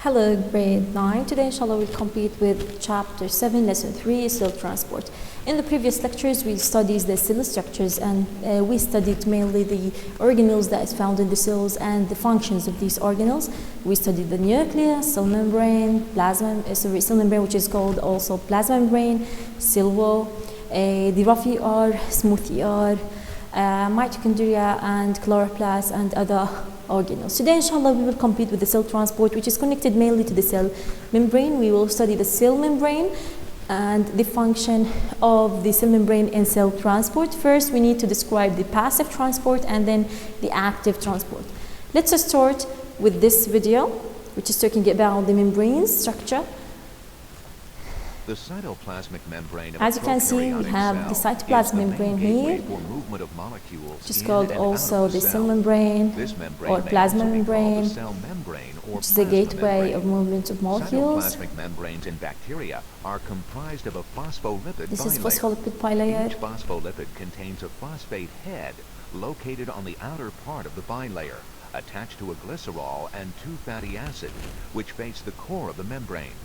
Hello, grade 9. Today, inshallah, we'll complete with chapter 7, lesson 3, cell transport. In the previous lectures, we studied the cell structures and we studied mainly the organelles that is found in the cells and the functions of these organelles. We studied the nucleus, cell membrane, cell membrane, which is called also plasma membrane, cell wall, the rough ER, smooth ER, mitochondria and chloroplast and other organelles. Today, inshallah, we will complete with the cell transport, which is connected mainly to the cell membrane. We will study the cell membrane and the function of the cell membrane in cell transport. First, we need to describe the passive transport and then the active transport. Let's start with this video, which is talking about the membrane structure. The cytoplasmic membrane of As you can see, we have the cytoplasmic membrane here, which is called also the cell membrane or plasma membrane, which is the gateway of movement of molecules. Cytoplasmic membranes in bacteria are comprised of a phospholipid This is bilayer. phospholipid bilayer. Each phospholipid contains a phosphate head located on the outer part of the bilayer, attached to a glycerol and two fatty acids, which face the core of the membrane.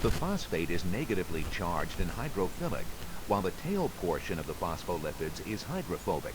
The phosphate is negatively charged and hydrophilic, while the tail portion of the phospholipids is hydrophobic.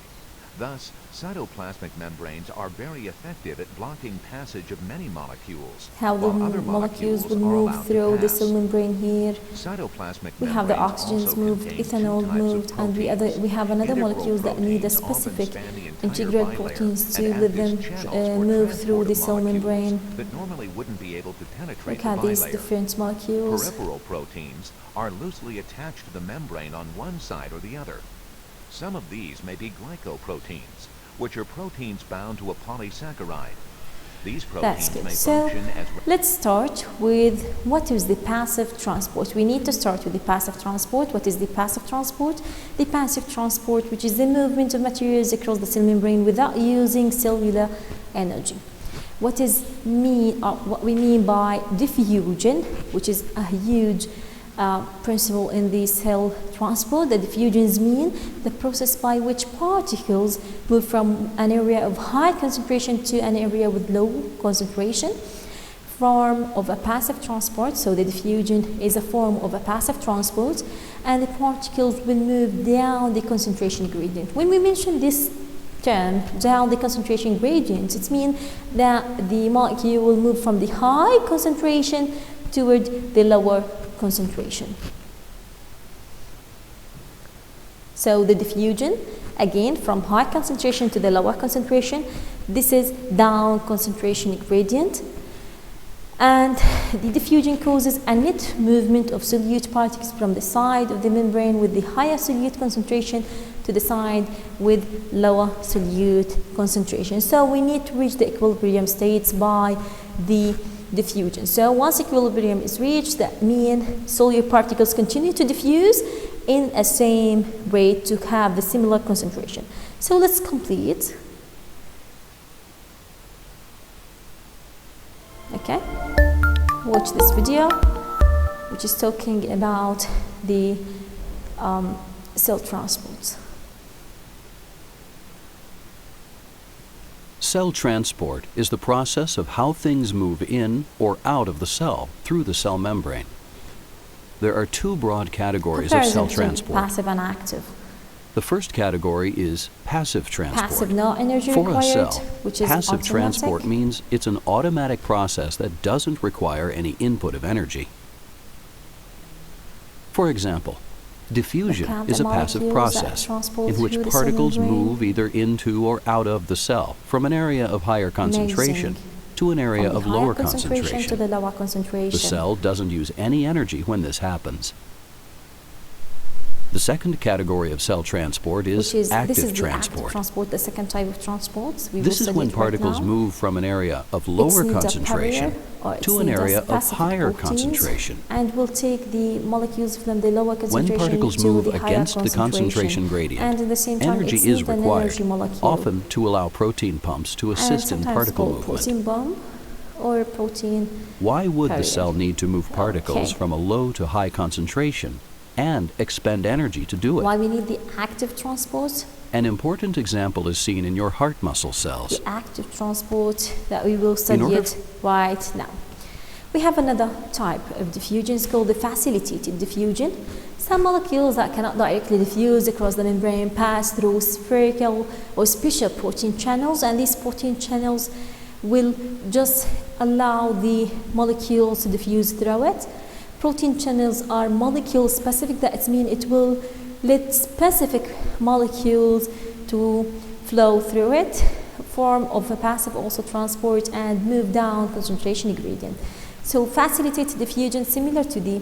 Thus, cytoplasmic membranes are very effective at blocking passage of many molecules. How the while other molecules will are move allowed to through the pass. cell membrane here. Cytoplasmic We have the membranes oxygens also moved, contain two ethanol types of moved, and proteins. we have another Integral molecules that need a proteins often specific span the entire integral bilayer proteins and to act let as them channels for move transport through of the cell molecules membrane. that normally wouldn't be able to penetrate Look at the these bilayer. different molecules. Peripheral proteins are loosely attached to the membrane on one side or the other. Some of these may be glycoproteins, which are proteins bound to a polysaccharide. These That's proteins good. may So function as let's start with what is the passive transport. We need to start with the passive transport. What is the passive transport? The passive transport, which is the movement of materials across the cell membrane without using cellular energy. What we mean by diffusion, which is a huge principle in the cell transport. The diffusions mean the process by which particles move from an area of high concentration to an area with low concentration. Form of a passive transport, so the diffusion is a form of a passive transport, and the particles will move down the concentration gradient. When we mention this term, down the concentration gradient, it means that the molecule will move from the high concentration toward the lower concentration. So the diffusion, again, from high concentration to the lower concentration, this is down concentration gradient. And the diffusion causes a net movement of solute particles from the side of the membrane with the higher solute concentration to the side with lower solute concentration. So we need to reach the equilibrium states by the diffusion. So once equilibrium is reached, that means solute particles continue to diffuse in a same rate to have the similar concentration. So let's complete. Okay, watch this video, which is talking about the cell transport. Cell transport is the process of how things move in or out of the cell through the cell membrane. There are two broad categories of cell transport. Passive and active. The first category is passive transport. Passive, no energy For required, a cell, which is passive automatic. transport means it's an automatic process that doesn't require any input of energy. For example, diffusion is a passive process in which particles move either into or out of the cell from an area of higher concentration to an area of lower concentration. To the lower concentration. The cell doesn't use any energy when this happens. The second category of cell transport is active transport. The second type of transport. This is when particles move from an area of lower concentration to an area of higher concentration. And will take the molecules from the lower concentration when particles to move the higher against the concentration gradient, and at the same time, energy is required, often to allow protein pumps to assist in particle movement. Protein bomb or protein Why would carrier. the cell need to move particles from a low to high concentration and expend energy to do it? Why we need the active transport? An important example is seen in your heart muscle cells. The active transport that we will study it right now. We have another type of diffusion. It's called the facilitated diffusion. Some molecules that cannot directly diffuse across the membrane pass through spherical or special protein channels, and these protein channels will just allow the molecules to diffuse through it. Protein channels are molecule specific. That means it will let specific molecules to flow through it, form of a passive also transport, and move down concentration gradient. So facilitated diffusion similar to the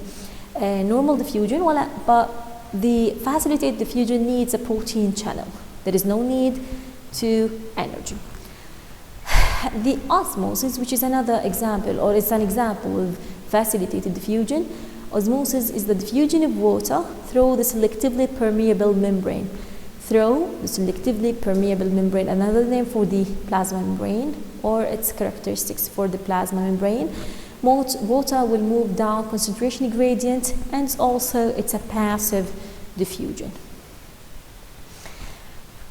normal diffusion, but the facilitated diffusion needs a protein channel. There is no need to energy. The osmosis, which is another example, or it's an example of facilitated diffusion. Osmosis is the diffusion of water through the selectively permeable membrane. Through the selectively permeable membrane, another name for the plasma membrane, or its characteristics for the plasma membrane. Water will move down concentration gradient, and also it's a passive diffusion.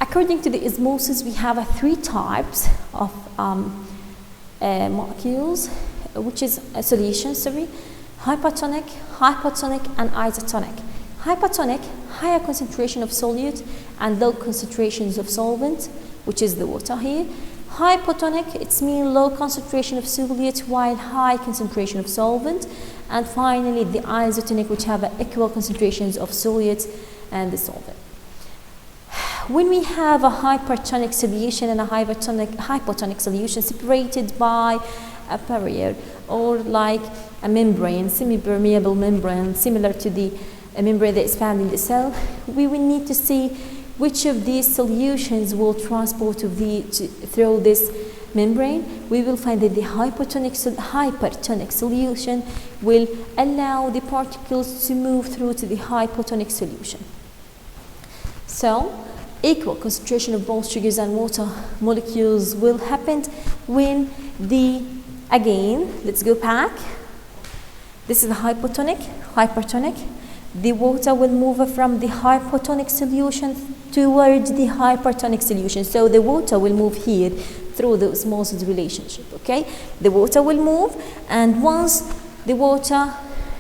According to the osmosis, we have three types of molecules, which is a solution, hypertonic, hypotonic, and isotonic. Hypertonic, higher concentration of solute and low concentrations of solvent, which is the water here. Hypotonic, it's mean low concentration of solute while high concentration of solvent. And finally, the isotonic, which have equal concentrations of solute and the solvent. When we have a hypertonic solution and a hypotonic solution separated by a barrier, or like a membrane, semi-permeable membrane, similar to the membrane that is found in the cell, we will need to see which of these solutions will transport through this membrane. We will find that the hypertonic solution will allow the particles to move through to the hypotonic solution. So, equal concentration of both sugars and water molecules will happen when again, let's go back. This is the hypertonic. The water will move from the hypotonic solution towards the hypertonic solution. So the water will move here through the osmosis relationship, okay? The water will move, and once the water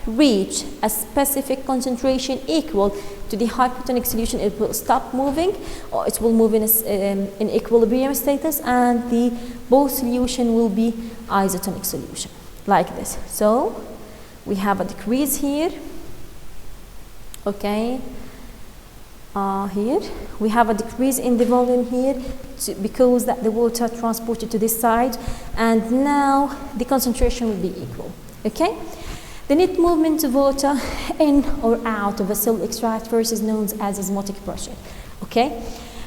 reach a specific concentration equal to the hypotonic solution, it will stop moving, or it will move in equilibrium status, and the both solution will be isotonic solution, like this. So we have a decrease here, okay? Here we have a decrease in the volume here because that the water transported to this side, and now the concentration will be equal, okay? The net movement of water in or out of a cell extract first is known as osmotic pressure, okay?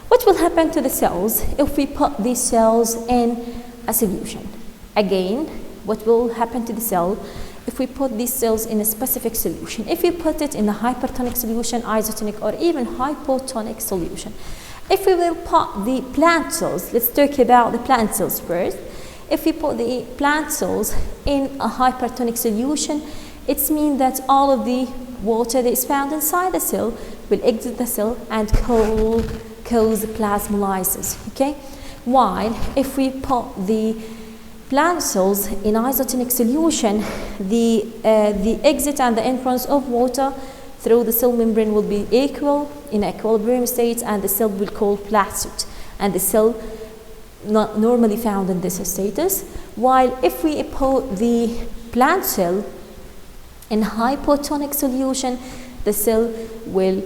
What will happen to the cells if we put these cells in a solution? Again, what will happen to the cell if we put these cells in a specific solution? If we put it in a hypertonic solution, isotonic, or even hypotonic solution. If we will put the plant cells, let's talk about the plant cells first. If we put the plant cells in a hypertonic solution, it means that all of the water that is found inside the cell will exit the cell and cause plasmolysis, okay? While if we put the plant cells in isotonic solution, the exit and the entrance of water through the cell membrane will be equal in equilibrium state, and the cell will call placid, and the cell not normally found in this status. While if we put the plant cell in hypotonic solution, the cell will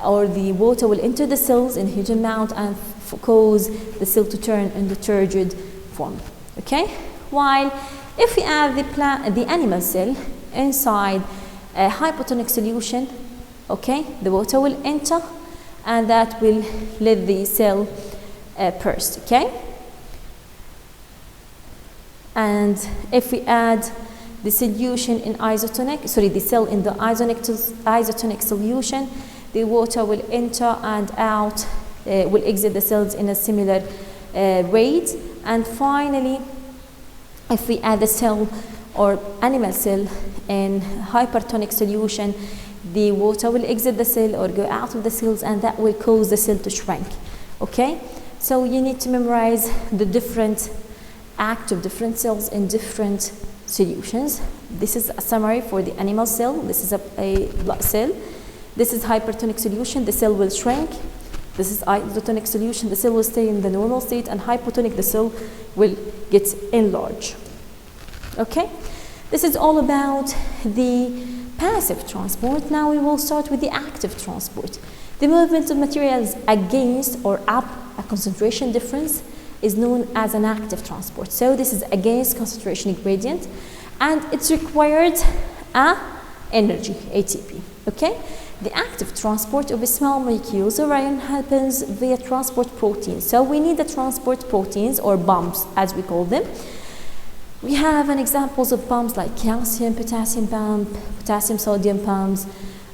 or the water will enter the cells in huge amount and cause the cell to turn into turgid form, okay? While if we add the animal cell inside a hypotonic solution, okay, the water will enter, and that will let the cell burst, okay? And if we add the solution in the cell in the isotonic solution, the water will enter and out, will exit the cells in a similar rate. And finally, if we add the cell or animal cell in hypertonic solution, the water will exit the cell or go out of the cells, and that will cause the cell to shrink, okay? So you need to memorize the different act of different cells in different solutions. This is a summary for the animal cell. This is a blood cell. This is hypertonic solution. The cell will shrink. This is isotonic solution. The cell will stay in the normal state, and hypotonic, the cell will get enlarged. Okay? This is all about the passive transport. Now we will start with the active transport. The movement of materials against or up a concentration difference is known as an active transport. So this is against concentration gradient, and it's required energy, ATP. Okay? The active transport of small molecules of iron happens via transport proteins. So we need the transport proteins, or pumps as we call them. We have an examples of pumps like calcium, potassium pump, potassium sodium pumps.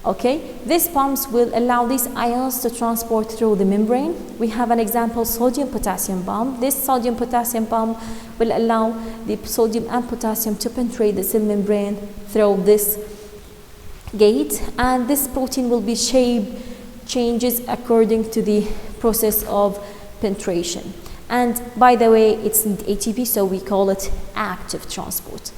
Okay, these pumps will allow these ions to transport through the membrane. We have an example, sodium potassium pump. This sodium potassium pump will allow the sodium and potassium to penetrate the cell membrane through this gate, and this protein will be shape changes according to the process of penetration. And by the way, it's not ATP, so we call it active transport.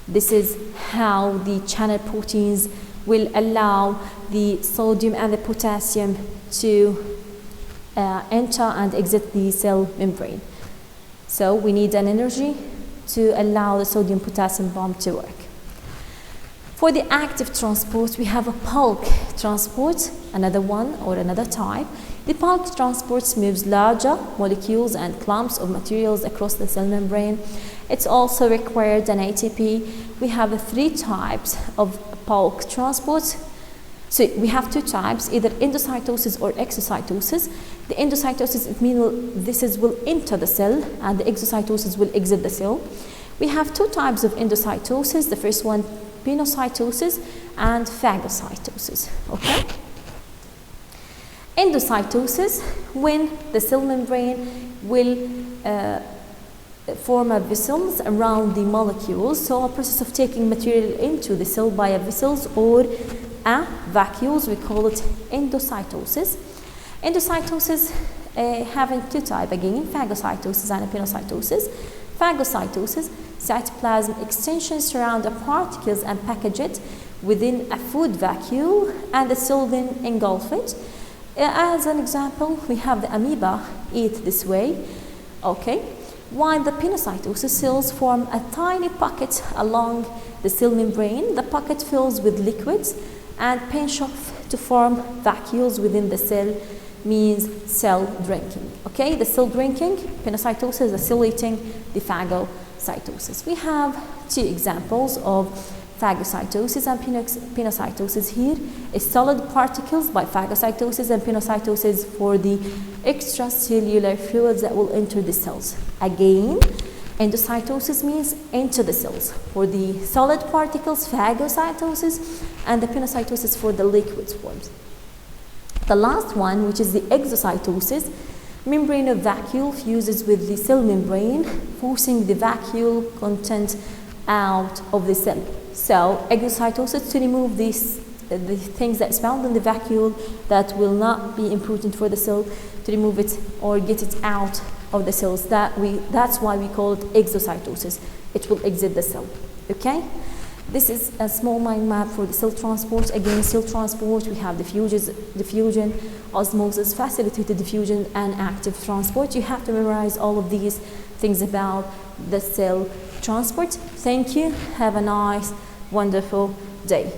This is how the channel proteins will allow the sodium and the potassium to enter and exit the cell membrane. So we need an energy to allow the sodium potassium pump to work. For the active transport, we have a bulk transport, another one or another type. The bulk transport moves larger molecules and clumps of materials across the cell membrane. It's also required an ATP. We have 3 types of bulk transport. So we have 2 types, either endocytosis or exocytosis. The endocytosis, it means this will enter the cell, and the exocytosis will exit the cell. We have 2 types of endocytosis. The first one, pinocytosis and phagocytosis. Okay? Endocytosis, when the cell membrane will form a vessels around the molecules, so a process of taking material into the cell by a vessels or a vacuoles, we call it endocytosis. Endocytosis having 2 types again, phagocytosis and pinocytosis. Phagocytosis, cytoplasm extensions surround the particles and package it within a food vacuole, and the cell then engulf it. As an example, we have the amoeba eat this way. Okay, while the pinocytosis cells form a tiny pocket along the cell membrane. The pocket fills with liquids and pinch off to form vacuoles within the cell, means cell drinking. Okay, the cell drinking, pinocytosis, the cell eating, the phagocytosis. We have 2 examples of phagocytosis and pinocytosis here. Is solid particles by phagocytosis, and pinocytosis for the extracellular fluids that will enter the cells. Again, endocytosis means enter the cells. For the solid particles, phagocytosis, and the pinocytosis for the liquid forms. The last one, which is the exocytosis, membrane of vacuole fuses with the cell membrane, forcing the vacuole content out of the cell. So exocytosis, to remove the things that's found in the vacuole that will not be important for the cell, to remove it or get it out of the cells. That's why we call it exocytosis. It will exit the cell. Okay? This is a small mind map for the cell transport. Again, cell transport, we have diffusion, osmosis, facilitated diffusion, and active transport. You have to memorize all of these things about the cell transport. Thank you. Have a nice, wonderful day.